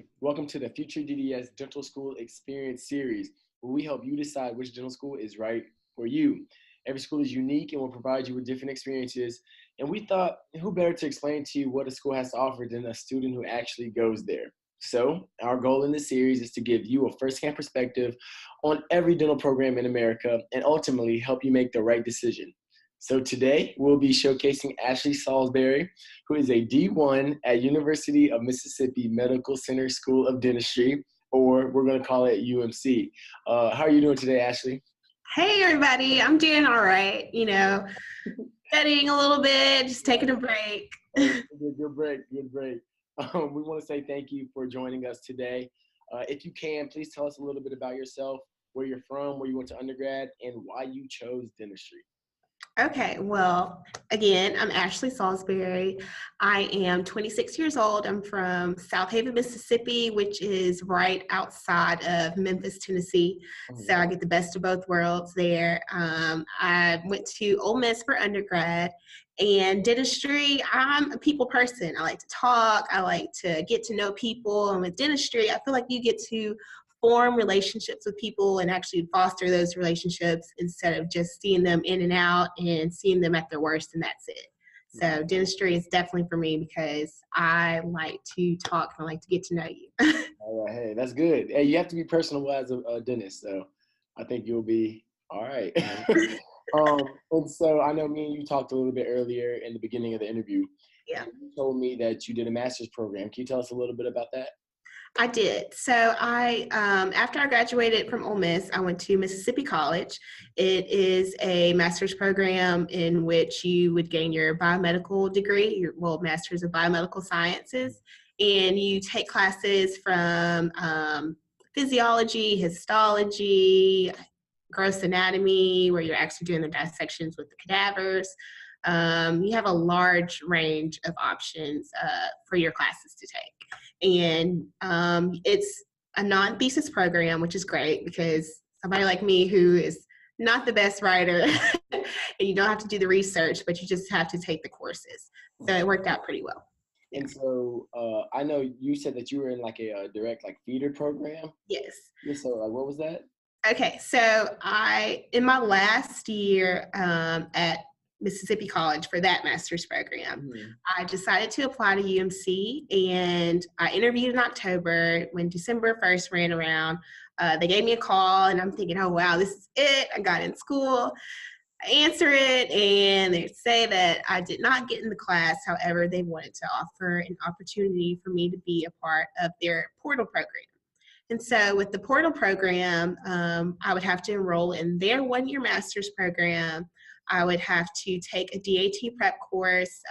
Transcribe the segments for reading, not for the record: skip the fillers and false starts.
Hi, welcome to the FutureDDS Dental School Experience Series, where we help you decide which dental school is right for you. Every school is unique and will provide you with different experiences, and we thought, who better to explain to you what a school has to offer than a student who actually goes there. So, our goal in this series is to give you a first-hand perspective on every dental program in America and ultimately help you make the right decision. So today we'll be showcasing Ashley Salisbury, who is a D1 at University of Mississippi Medical Center School of Dentistry, or we're going to call it UMC. How are you doing today, Ashley? Hey everybody, I'm doing all right. Studying a little bit, just taking a break. Good break. We want to say thank you for joining us today. If you can, please tell us a little bit about yourself, where you're from, where you went to undergrad, and why you chose dentistry. Okay, well, again, I'm Ashley Salisbury. I am 26 years old. I'm from South Haven, Mississippi, which is right outside of Memphis, Tennessee. So I get the best of both worlds there. I went to Ole Miss for undergrad. And dentistry, I'm a people person. I like to talk. I like to get to know people. And with dentistry, I feel like you get to form relationships with people and actually foster those relationships instead of just seeing them in and out and seeing them at their worst and that's it. So dentistry is definitely for me because I like to talk and I like to get to know you. All right, hey, that's good. Hey, you have to be personable as a dentist, so I think you'll be all right. And so I know me and you talked a little bit earlier in the beginning of the interview. Yeah. You told me that you did a master's program. Can you tell us a little bit about that? I did. So after I graduated from Ole Miss, I went to Mississippi College. It is a master's program in which you would gain your biomedical degree, your master's of biomedical sciences, and you take classes from physiology, histology, gross anatomy, where you're actually doing the dissections with the cadavers. You have a large range of options for your classes to take. And it's a non-thesis program, which is great because somebody like me who is not the best writer and you don't have to do the research, but you just have to take the courses. So it worked out pretty well. And so I know you said that you were in like a direct like feeder program. Yes. Yeah, so like, what was that? Okay, so in my last year at Mississippi College for that master's program, I decided to apply to UMC, and I interviewed in October. When December 1st ran around, they gave me a call, and I'm thinking, oh, wow, this is it. I got in school. I answer it, and they say that I did not get in the class. However, they wanted to offer an opportunity for me to be a part of their portal program. And so with the portal program, I would have to enroll in their one-year master's program. I would have to take a DAT prep course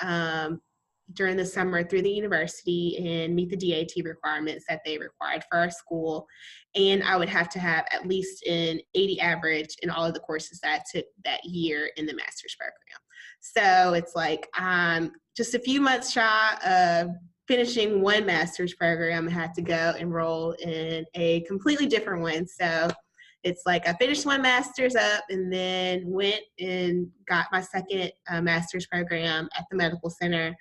during the summer through the university and meet the DAT requirements that they required for our school. And I would have to have at least an 80 average in all of the courses that I took that year in the master's program. So it's like I'm just a few months shy of finishing one master's program. I had to go enroll in a completely different one. So it's like I finished one master's up and then went and got my second master's program at the medical center,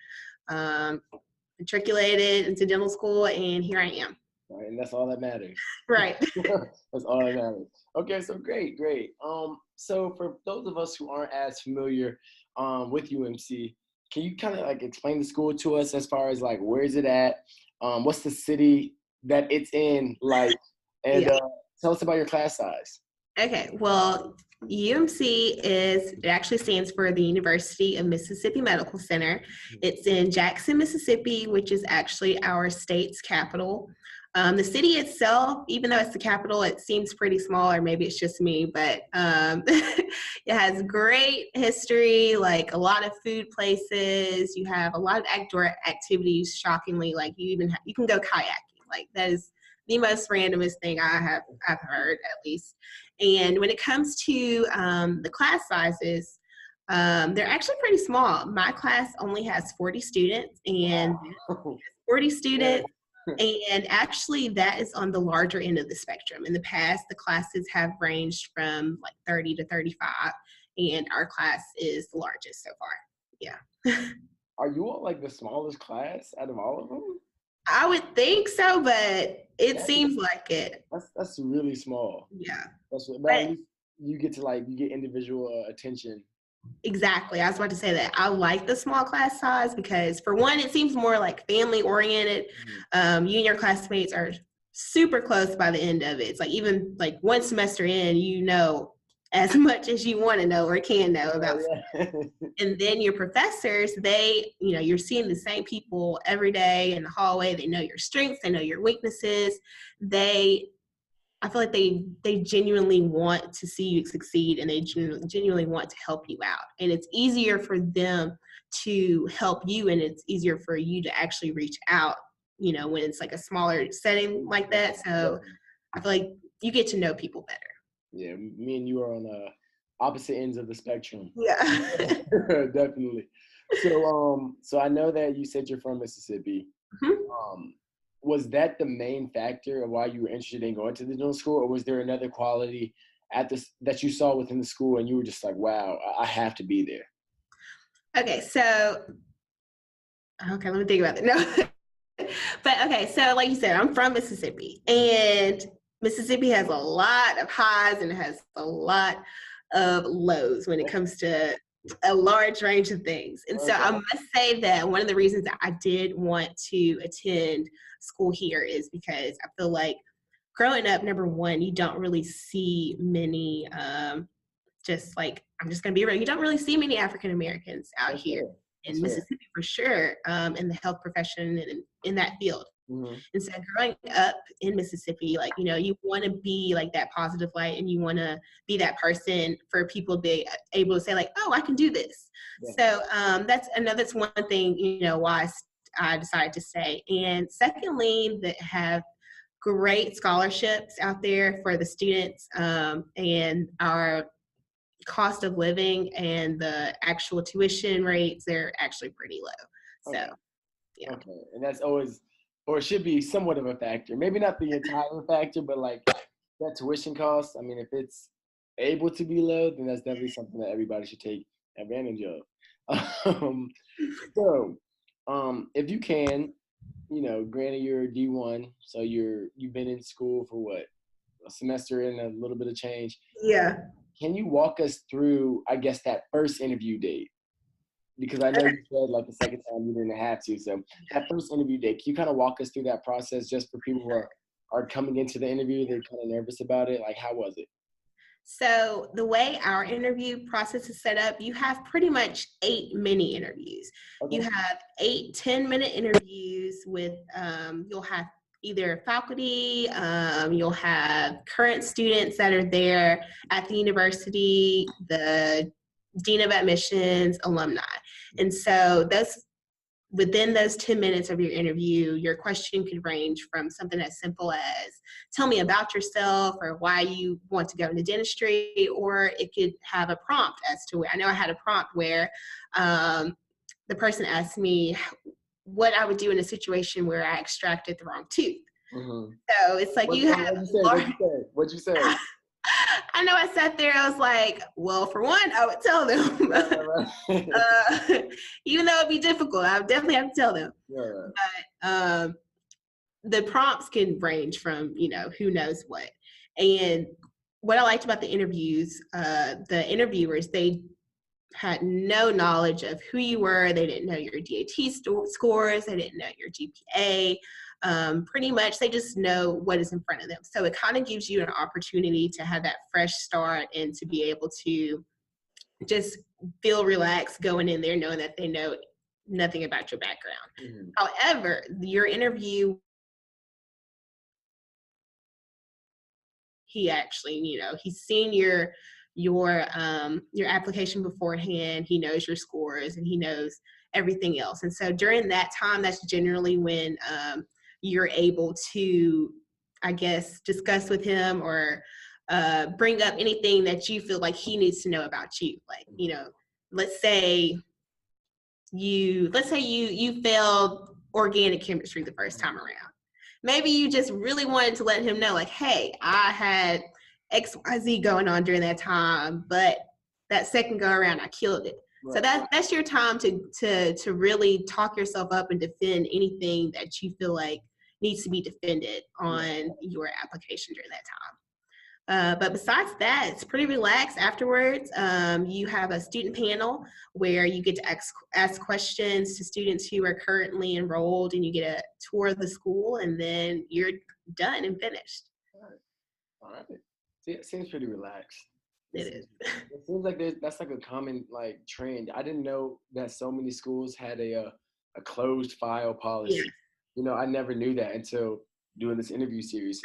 matriculated into dental school, and here I am. Right, and that's all that matters. Right. That's all that matters. Okay, so great. So for those of us who aren't as familiar with UMC, can you kind of like explain the school to us as far as like where is it at? What's the city that it's in like? And tell us about your class size. Okay, well, UMC it actually stands for the University of Mississippi Medical Center. It's in Jackson, Mississippi, which is actually our state's capital. The city itself, even though it's the capital, it seems pretty small, or maybe it's just me, but it has great history, like a lot of food places. You have a lot of outdoor activities, shockingly, like you can go kayaking. Like that is the most randomest thing I've heard, at least. And when it comes to the class sizes, they're actually pretty small. My class only has 40 students, and 40 students. And actually, that is on the larger end of the spectrum. In the past, the classes have ranged from like 30 to 35, and our class is the largest so far. Yeah. Are you all like the smallest class out of all of them? I would think so, but it That's seems like it. that's really small. Yeah. But at But least you get to you get individual attention. exactly. I was about to say that. I like the small class size because, for one, it seems more like family oriented. You and your classmates are super close by the end of it. It's like even like one semester in, you know as much as you want to know or can know about. Yeah. And then your professors, they, you're seeing the same people every day in the hallway. They know your strengths, they know your weaknesses. I feel like they genuinely want to see you succeed, and they genuinely want to help you out. And it's easier for them to help you, and it's easier for you to actually reach out, when it's like a smaller setting like that. So I feel like you get to know people better. Yeah, me and you are on opposite ends of the spectrum. Yeah. Definitely. So I know that you said you're from Mississippi. Mm-hmm. Was that the main factor of why you were interested in going to the dental school, or was there another quality that you saw within the school and you were just like, wow, I have to be there? Okay, let me think about it. No. But okay, so like you said, I'm from Mississippi, and Mississippi has a lot of highs and it has a lot of lows when it comes to a large range of things. And so I must say that one of the reasons that I did want to attend school here is because I feel like growing up, number one, you don't really see many, just like, I'm just going to be real, you don't really see many African Americans out here in Mississippi for sure, in the health profession and in that field. And so growing up in Mississippi, like, you want to be like that positive light, and you want to be that person for people to be able to say like, oh, I can do this. So that's one thing, why I decided to stay. And secondly, that have great scholarships out there for the students, and our cost of living and the actual tuition rates, they're actually pretty low. So yeah. Okay, and that's always, or it should be somewhat of a factor. Maybe not the entire factor, but like that tuition cost. I mean, if it's able to be low, then that's definitely something that everybody should take advantage of. If you can, granted you're D1, so you've been in school for what, a semester and a little bit of change. Yeah. Can you walk us through, I guess, that first interview date? Because I know you said like the second time you didn't have to. So that first interview date, can you kind of walk us through that process just for people who are coming into the interview, they're kind of nervous about it? Like, how was it? So the way our interview process is set up, you have pretty much 8 mini interviews. Okay. You have 8 10-minute interviews with, you'll have either faculty, you'll have current students that are there at the university, the dean of admissions, alumni. And so within those 10 minutes of your interview, your question could range from something as simple as, tell me about yourself, or why you want to go into dentistry, or it could have a prompt as to where, I know I had a prompt where the person asked me what I would do in a situation where I extracted the wrong tooth. So it's like, what'd you say? I know I sat there, I was like, well, for one, I would tell them. Even though it'd be difficult, I would definitely have to tell them. But the prompts can range from, who knows what. And what I liked about the interviews, the interviewers, they had no knowledge of who you were. They didn't know your DAT scores. They didn't know your GPA. Pretty much they just know what is in front of them. So it kind of gives you an opportunity to have that fresh start and to be able to just feel relaxed going in there knowing that they know nothing about your background. However, your interview, he actually, he's seen your application beforehand. He knows your scores and he knows everything else. And so during that time, that's generally when you're able to, I guess, discuss with him or bring up anything that you feel like he needs to know about you. Like, let's say you failed organic chemistry the first time around. Maybe you just really wanted to let him know, like, hey, I had XYZ going on during that time, but that second go around, I killed it. So that's your time to really talk yourself up and defend anything that you feel like needs to be defended on your application during that time. But besides that, it's pretty relaxed afterwards. You have a student panel where you get to ask questions to students who are currently enrolled, and you get a tour of the school, and then you're done and finished. All right. See, it seems pretty relaxed. It is. It seems like that's like a common like trend. I didn't know that so many schools had a closed file policy. Yeah. You know, I never knew that until doing this interview series.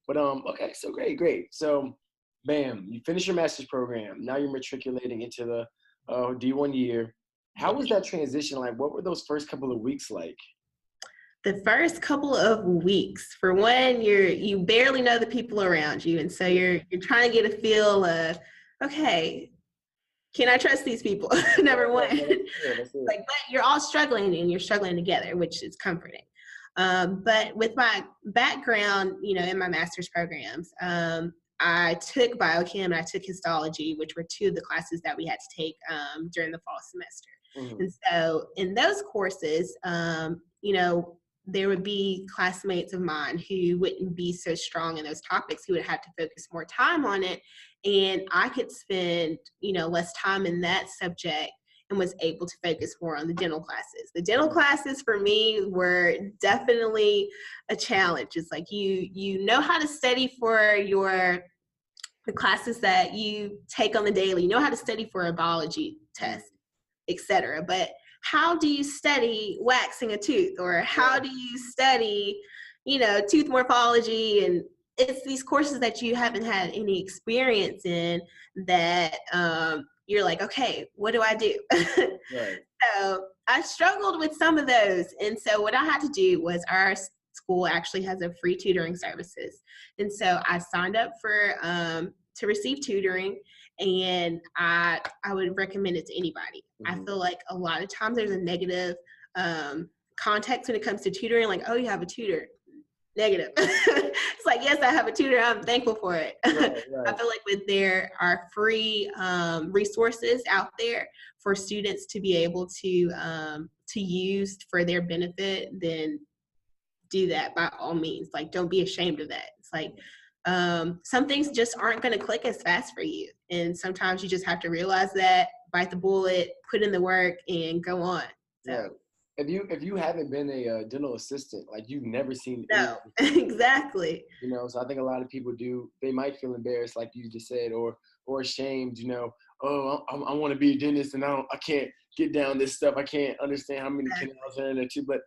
But okay, so great. So, bam, you finish your master's program. Now you're matriculating into the D1 year. How was that transition like? What were those first couple of weeks like? The first couple of weeks, for one, you barely know the people around you, and so you're trying to get a feel of, okay, can I trust these people? Number one, but you're all struggling, and you're struggling together, which is comforting. But with my background, in my master's programs, I took biochem and I took histology, which were two of the classes that we had to take during the fall semester. Mm-hmm. And so in those courses, there would be classmates of mine who wouldn't be so strong in those topics, who would have to focus more time on it. And I could spend, less time in that subject and was able to focus more on the dental classes. The dental classes for me were definitely a challenge. It's like you know how to study for the classes that you take on the daily. You know how to study for a biology test, etc. But how do you study waxing a tooth, or how do you study, tooth morphology? And it's these courses that you haven't had any experience in that you're like, okay, what do I do? Right. So I struggled with some of those. And so what I had to do was, our school actually has a free tutoring services. And so I signed up for to receive tutoring, and I would recommend it to anybody. Mm-hmm. I feel like a lot of times there's a negative context when it comes to tutoring, like, oh, you have a tutor. Negative. It's like, yes, I have a tutor. I'm thankful for it. Right. I feel like there are free resources out there for students to be able to use for their benefit, then do that by all means. Like, don't be ashamed of that. It's like some things just aren't going to click as fast for you. And sometimes you just have to realize that, bite the bullet, put in the work, and go on. So. Yeah. If you haven't been a dental assistant, like, you've never seen no, exactly. So I think a lot of people they might feel embarrassed, like you just said, or ashamed. Oh, I want to be a dentist, and I can't get down this stuff. I can't understand how many canals are in there too. But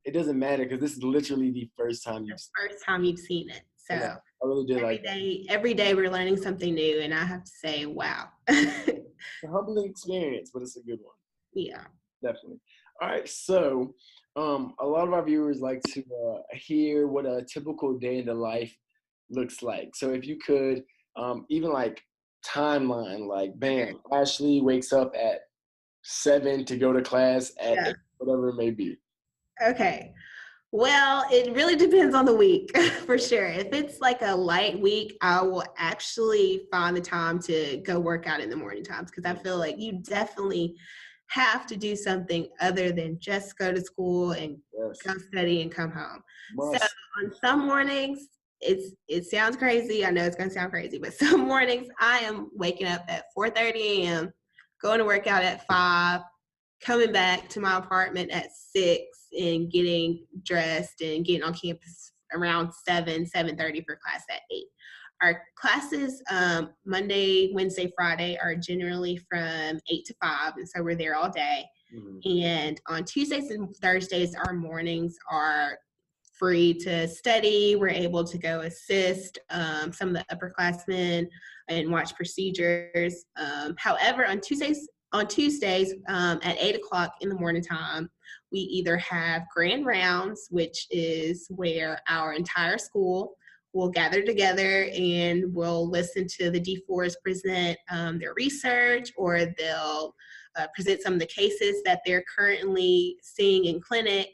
it doesn't matter, because this is literally the first time you've seen it. So yeah, I really did every day we're learning something new, and I have to say, wow. It's a humbling experience, but it's a good one. Yeah, definitely. All right, so a lot of our viewers like to hear what a typical day in the life looks like. So if you could, even like timeline, like, bam, Ashley wakes up at 7 to go to class at 8, whatever it may be. Okay. Well, it really depends on the week, for sure. If it's like a light week, I will actually find the time to go work out in the morning times, because I feel like you definitely have to do something other than just go to school and come study and come home. So on some mornings, it sounds crazy. I know it's going to sound crazy, but some mornings I am waking up at 4:30 a.m., going to work out at 5, coming back to my apartment at 6, and getting dressed and getting on campus around 7:30 for class at 8. Our classes Monday, Wednesday, Friday are generally from 8 to 5, and so we're there all day. Mm-hmm. And on Tuesdays and Thursdays, our mornings are free to study. We're able to go assist some of the upperclassmen and watch procedures. However, on Tuesdays at 8 o'clock in the morning time, we either have grand rounds, which is where our entire school will gather together and we'll listen to the D4s present their research, or they'll present some of the cases that they're currently seeing in clinic,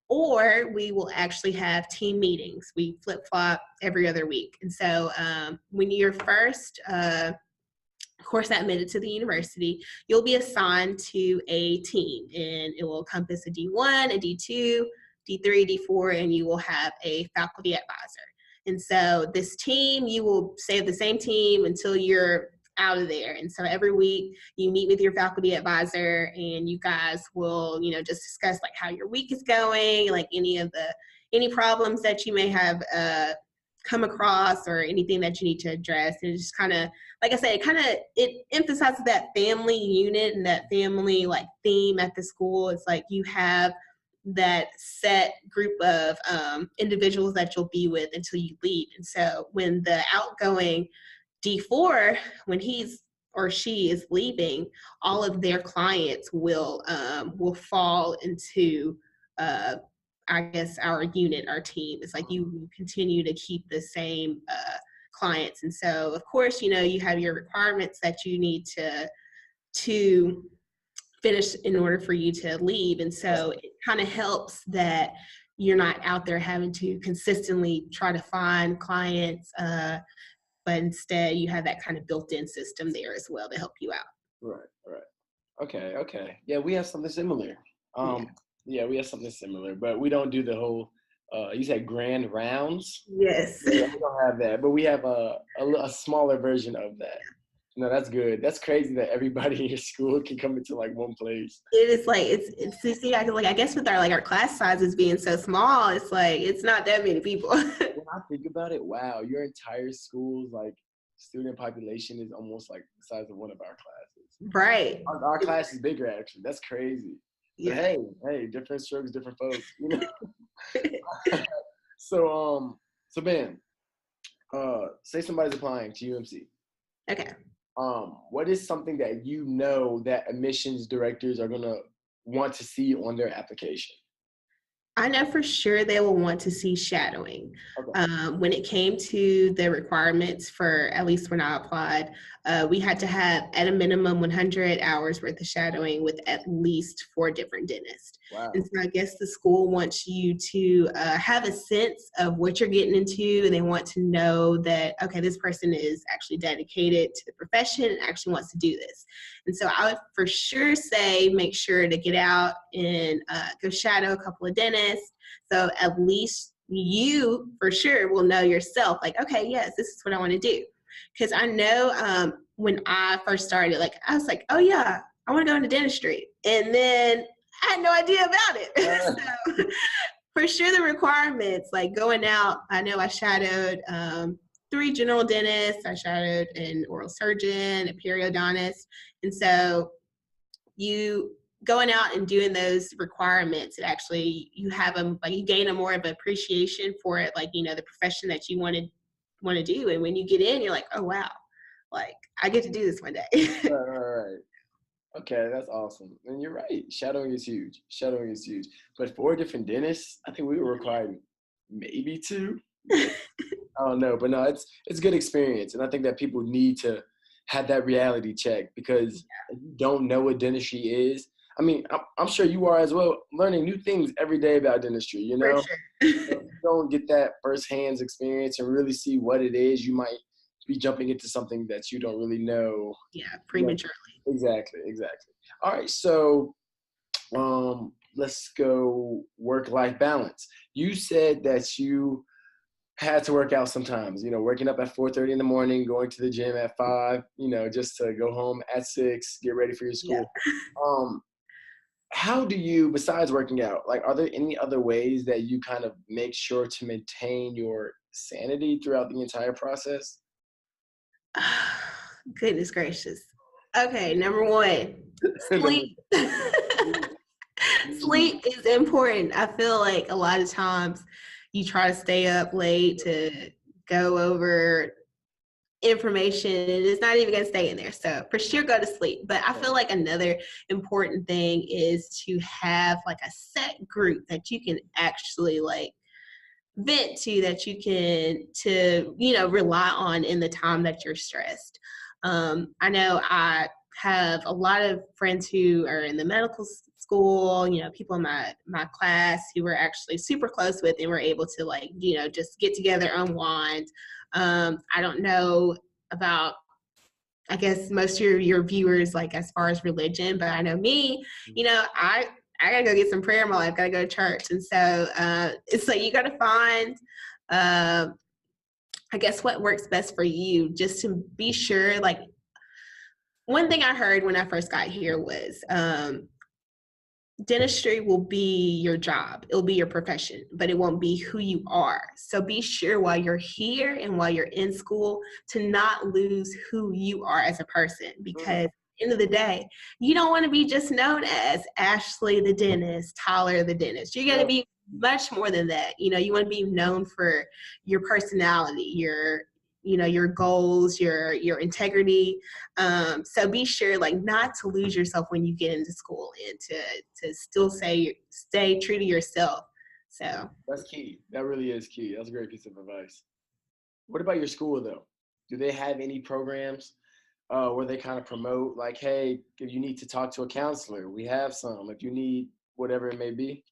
or we will actually have team meetings. We flip-flop every other week. And so when your first course, admitted to the university, you'll be assigned to a team, and it will encompass a D1, a D2, D3, D4, and you will have a faculty advisor. And so this team, you will stay with the same team until you're out of there. And so every week you meet with your faculty advisor, and you guys will, just discuss like how your week is going, like any problems that you may have come across or anything that you need to address. And it just kind of, like I said, it emphasizes that family unit and that family like theme at the school. It's like you have that set group of individuals that you'll be with until you leave. And so when the outgoing D4, when he's or she is leaving, all of their clients will fall into I guess our unit, our team. It's like you continue to keep the same clients. And so of course, you have your requirements that you need to finish in order for you to leave. And so it kind of helps that you're not out there having to consistently try to find clients, but instead you have that kind of built-in system there as well to help you out. Right. Okay. Yeah, we have something similar. Yeah, we have something similar, but we don't do the whole, you said grand rounds? Yes. Yeah, we don't have that, but we have a smaller version of that. No, that's good. That's crazy that everybody in your school can come into like one place. It is like, see, I guess with our class sizes being so small, it's like, it's not that many people. When I think about it, wow, your entire school's like student population is almost like the size of one of our classes. Right. Our class is bigger, actually. That's crazy. Yeah. But hey, different strokes, different folks. So Ben, say somebody's applying to UMC. Okay. What is something that that admissions directors are gonna want to see on their application? I know for sure they will want to see shadowing. Okay. When it came to the requirements for, at least when I applied, we had to have at a minimum 100 hours worth of shadowing with at least 4 different dentists. Wow. And so I guess the school wants you to have a sense of what you're getting into, and they want to know that, okay, this person is actually dedicated to the profession and actually wants to do this. And so I would for sure say make sure to get out and go shadow a couple of dentists. So at least you for sure will know yourself, like, okay, yes, this is what I want to do. Because I know when I first started, like, I was like, oh yeah, I want to go into dentistry. And then I had no idea about it. So for sure the requirements, like going out, I know I shadowed 3 general dentists. I shadowed an oral surgeon, a periodontist. And so you going out and doing those requirements, it actually, you have them, like you gain a more of an appreciation for it, like, the profession that you want to do. And when you get in, you're like, oh wow, like I get to do this one day. Right. Okay, that's awesome. And you're right. Shadowing is huge. But 4 different dentists, I think we were required maybe 2. I don't know, but no, it's good experience. And I think that people need to have that reality check, because if you don't know what dentistry is, I mean, I'm sure you are as well, learning new things every day about dentistry, For sure. If you don't get that firsthand experience and really see what it is, you might be jumping into something that you don't really know. Yeah, prematurely. Exactly. All right, so let's go work-life balance. You said that you had to work out sometimes, waking up at 4:30 in the morning, going to the gym at 5, just to go home at 6, get ready for your school. Yeah. How do you, besides working out, like, are there any other ways that you kind of make sure to maintain your sanity throughout the entire process? Goodness gracious. Okay, number 1, sleep. Sleep is important. I feel like a lot of times you try to stay up late to go over information and it's not even going to stay in there. So for sure, go to sleep. But I feel like another important thing is to have like a set group that you can actually like vent to, that you can rely on in the time that you're stressed. I know I have a lot of friends who are in the medical school, people in my class who we're actually super close with, and we're able to just get together, unwind. I don't know about I guess most of your viewers, like as far as religion, but I know me, you know, I gotta go get some prayer in my life, gotta go to church. And so it's like you gotta find I guess what works best for you, just to be sure. Like one thing I heard when I first got here was dentistry will be your job, it'll be your profession, but it won't be who you are. So be sure while you're here and while you're in school to not lose who you are as a person, because at the end of the day, you don't want to be just known as Ashley the dentist, Tyler the dentist. You're going to be much more than that. You know, you want to be known for your personality, your goals, your integrity. So be sure like not to lose yourself when you get into school, and to still stay true to yourself. So that's key. That really is key. That's a great piece of advice. What about your school though? Do they have any programs where they kind of promote like, hey, if you need to talk to a counselor, we have some. If you need whatever it may be.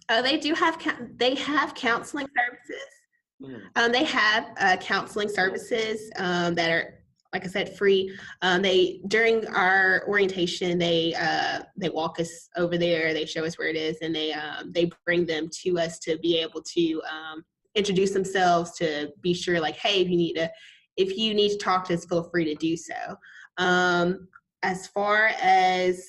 They do have counseling services. They have counseling services that are, like I said, free. During our orientation, they walk us over there. They show us where it is, and they bring them to us to be able to introduce themselves, to be sure, like, hey, if you need to talk to us, feel free to do so. As far as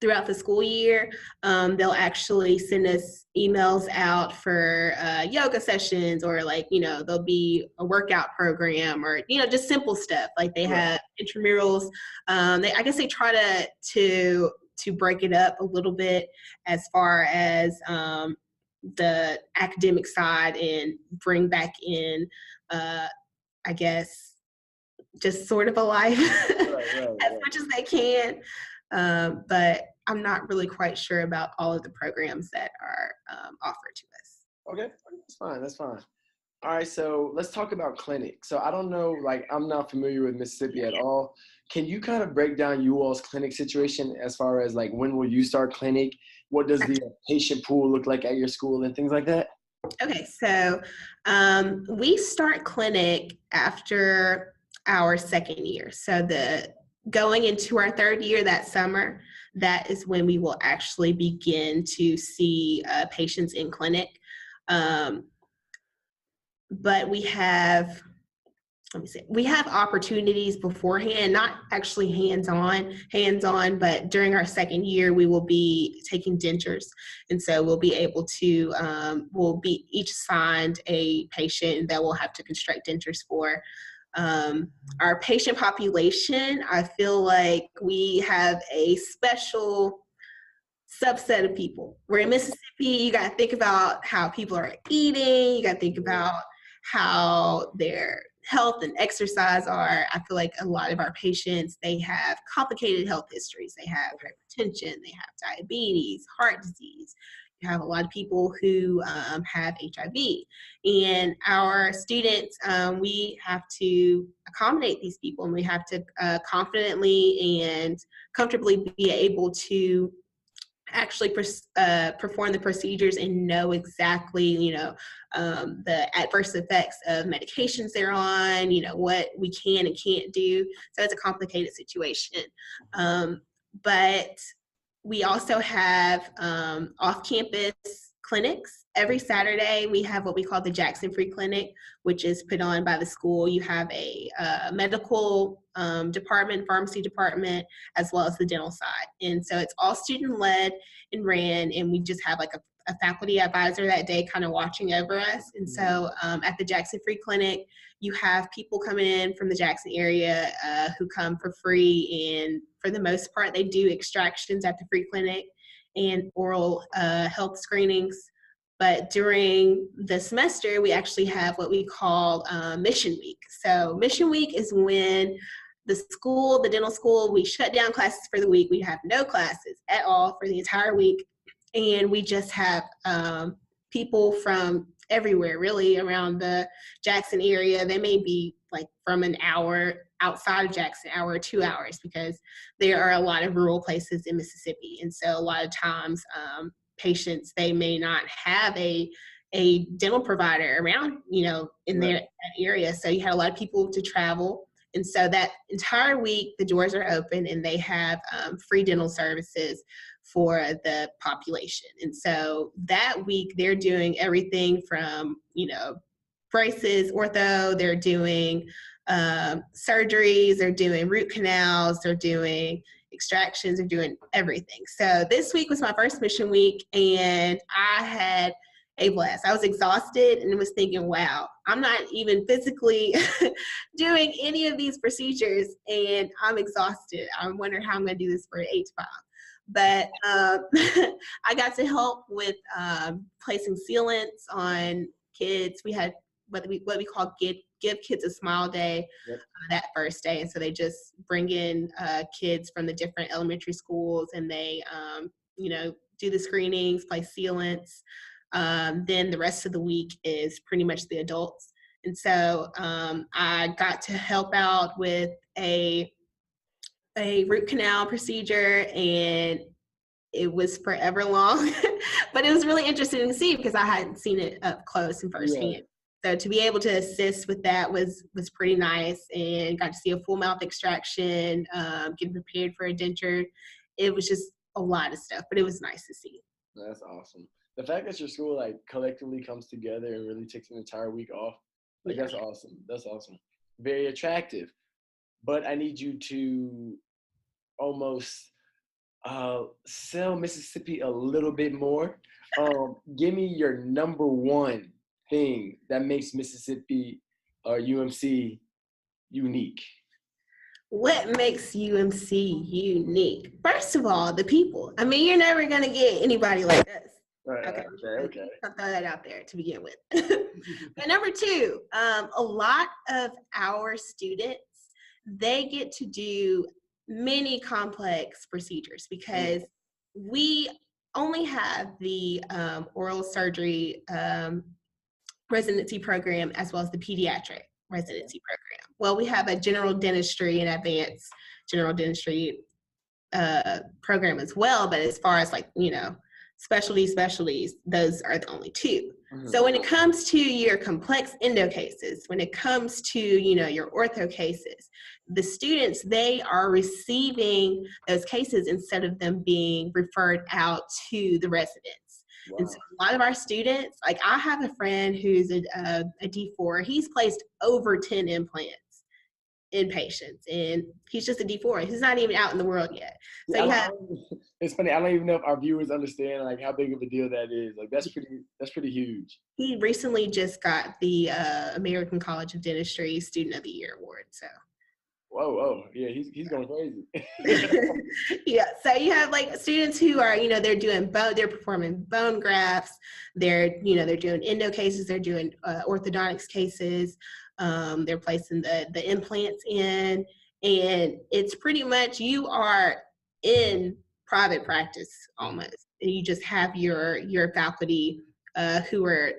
throughout the school year, they'll actually send us emails out for yoga sessions, or like, there'll be a workout program, or, just simple stuff. Like they have intramurals. I guess they try to break it up a little bit as far as the academic side, and bring back in, I guess, just sort of a life as much as they can. But I'm not really quite sure about all of the programs that are offered to us. Okay, that's fine. All right, so let's talk about clinic. So I don't know, like I'm not familiar with Mississippi at all. Can you kind of break down you all's clinic situation as far as like when will you start clinic? What does the patient pool look like at your school and things like that? Okay, so we start clinic after our second year. So going into our third year that summer, that is when we will actually begin to see patients in clinic. But we have opportunities beforehand, not actually hands-on, but during our second year, we will be taking dentures. And so we'll be able to, we'll be each assigned a patient that we'll have to construct dentures for. Our patient population, I feel like we have a special subset of people. We're in Mississippi, you got to think about how people are eating, you got to think about how their health and exercise are. I feel like a lot of our patients, they have complicated health histories. They have hypertension, they have diabetes, heart disease. You have a lot of people who have HIV. And our students, we have to accommodate these people, and we have to confidently and comfortably be able to actually perform the procedures and know exactly, the adverse effects of medications they're on, what we can and can't do. So it's a complicated situation. But we also have off-campus clinics. Every Saturday, we have what we call the Jackson Free Clinic, which is put on by the school. You have a medical department, pharmacy department, as well as the dental side. And so it's all student-led and ran, and we just have like a faculty advisor that day kind of watching over us. And so at the Jackson Free Clinic, you have people coming in from the Jackson area who come for free, and for the most part, they do extractions at the free clinic and oral health screenings. But during the semester, we actually have what we call Mission Week. So Mission Week is when the dental school, we shut down classes for the week. We have no classes at all for the entire week. And we just have people from everywhere, really, around the Jackson area. They may be like from an hour outside of Jackson, hour or 2 hours, because there are a lot of rural places in Mississippi. And so a lot of times patients, they may not have a dental provider around, in their area. So you had a lot of people to travel. And so that entire week, the doors are open and they have free dental services for the population. And so that week, they're doing everything from, braces, ortho, they're doing surgeries, they're doing root canals, they're doing extractions, they're doing everything. So this week was my first mission week, and I had a blast. I was exhausted and was thinking, wow, I'm not even physically doing any of these procedures, and I'm exhausted. I'm wondering how I'm going to do this for 8 to 5. But I got to help with placing sealants on kids. We had what we call give kids a smile day. Yep. That first day, and so they just bring in kids from the different elementary schools, and they do the screenings, place sealants. Then the rest of the week is pretty much the adults, and so I got to help out with a root canal procedure, and it was forever long, but it was really interesting to see because I hadn't seen it up close and firsthand. Yeah. So to be able to assist with that was pretty nice, and got to see a full mouth extraction, getting prepared for a denture. It was just a lot of stuff, but it was nice to see. That's awesome. The fact that your school like collectively comes together and really takes an entire week off, like that's awesome. That's awesome. Very attractive. But I need you to almost sell Mississippi a little bit more. Give me your number one thing that makes Mississippi or UMC unique. What makes UMC unique? First of all, the people. I mean, you're never going to get anybody like us. Right, okay. I'll throw that out there to begin with. But number two, a lot of our students, they get to do many complex procedures because we only have the oral surgery residency program as well as the pediatric residency program. Well, we have a general dentistry and advanced general dentistry program as well, but as far as specialties, those are the only two. Mm-hmm. So when it comes to your complex endo cases, when it comes to, your ortho cases, the students, they are receiving those cases instead of them being referred out to the residents. Wow. And so a lot of our students, like I have a friend who's a D4, he's placed over 10 implants in patients, and he's just a D4. He's not even out in the world yet. So it's funny. I don't even know if our viewers understand like how big of a deal that is. Like that's pretty huge. He recently just got the American College of Dentistry Student of the Year award. So. Whoa, yeah, he's going crazy. Yeah, so you have like students who are, they're doing they're performing bone grafts, they're doing endo cases, they're doing orthodontics cases, they're placing the implants in, and it's pretty much you are in private practice almost, and you just have your faculty who are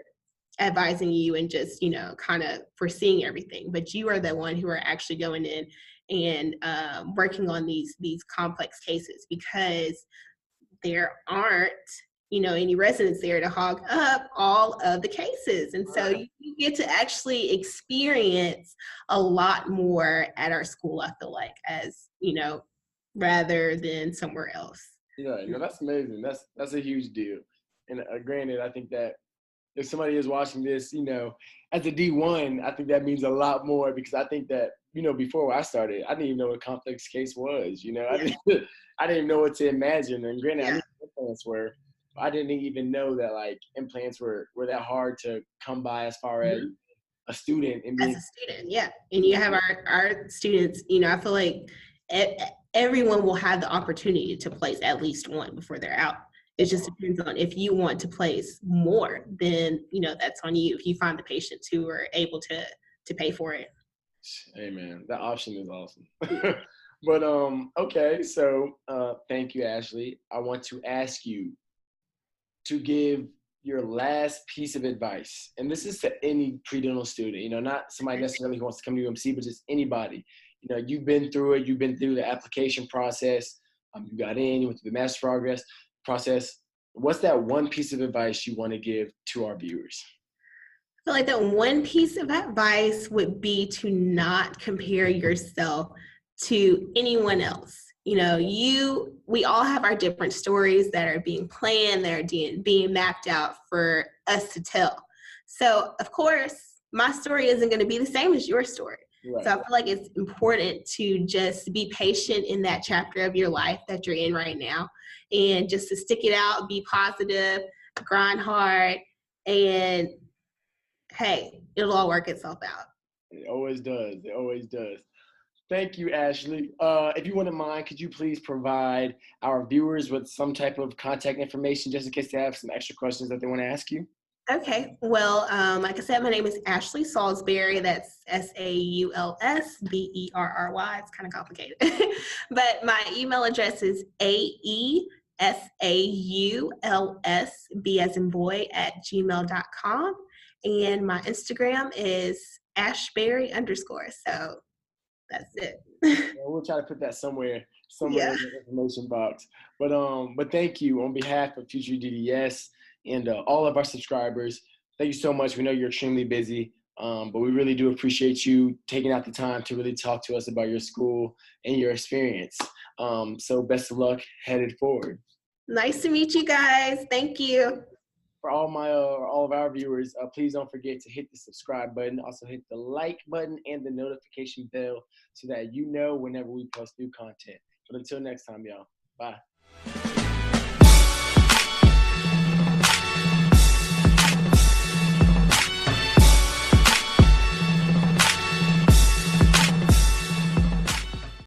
advising you and just kind of foreseeing everything, but you are the one who are actually going in and working on these complex cases because there aren't any residents there to hog up all of the cases, and so you get to actually experience a lot more at our school, I feel like, as rather than somewhere else. Yeah, that's amazing. That's a huge deal. And granted, I think that if somebody is watching this, as a D1, I think that means a lot more because I think that, before I started, I didn't even know what a complex case was, I didn't even know what to imagine. And granted, I knew what implants were. I didn't even know that like implants were that hard to come by as far as a student. And as a student, yeah. And you have our students, I feel like everyone will have the opportunity to place at least one before they're out. It just depends on if you want to place more, then, that's on you. If you find the patients who are able to pay for it. Hey man, that option is awesome. But, okay. So, thank you, Ashley. I want to ask you to give your last piece of advice. And this is to any pre-dental student, not somebody necessarily who wants to come to UMC, but just anybody. You've been through it. You've been through the application process. You got in, you went through the master process. What's that one piece of advice you want to give to our viewers? feel like that one piece of advice would be to not compare yourself to anyone else. You know, we all have our different stories that are being planned, that are being mapped out for us to tell. So, of course, my story isn't going to be the same as your story. Right. So I feel like it's important to just be patient in that chapter of your life that you're in right now, and just to stick it out, be positive, grind hard, and hey, it'll all work itself out. It always does. It always does. Thank you, Ashley. If you wouldn't mind, could you please provide our viewers with some type of contact information just in case they have some extra questions that they want to ask you? Okay, well, like I said, my name is Ashley Salisbury. That's Saulsberry. It's kind of complicated. But my email address is AESAULSB as in boy @gmail.com. And my Instagram is Ashberry_. So that's it. We'll try to put that somewhere Yeah. in the information box. But thank you on behalf of FutureDDS and all of our subscribers. Thank you so much. We know you're extremely busy, but we really do appreciate you taking out the time to really talk to us about your school and your experience. So best of luck headed forward. Nice to meet you guys. Thank you. For all of our viewers, please don't forget to hit the subscribe button. Also hit the like button and the notification bell so that you know whenever we post new content. But until next time, y'all. Bye.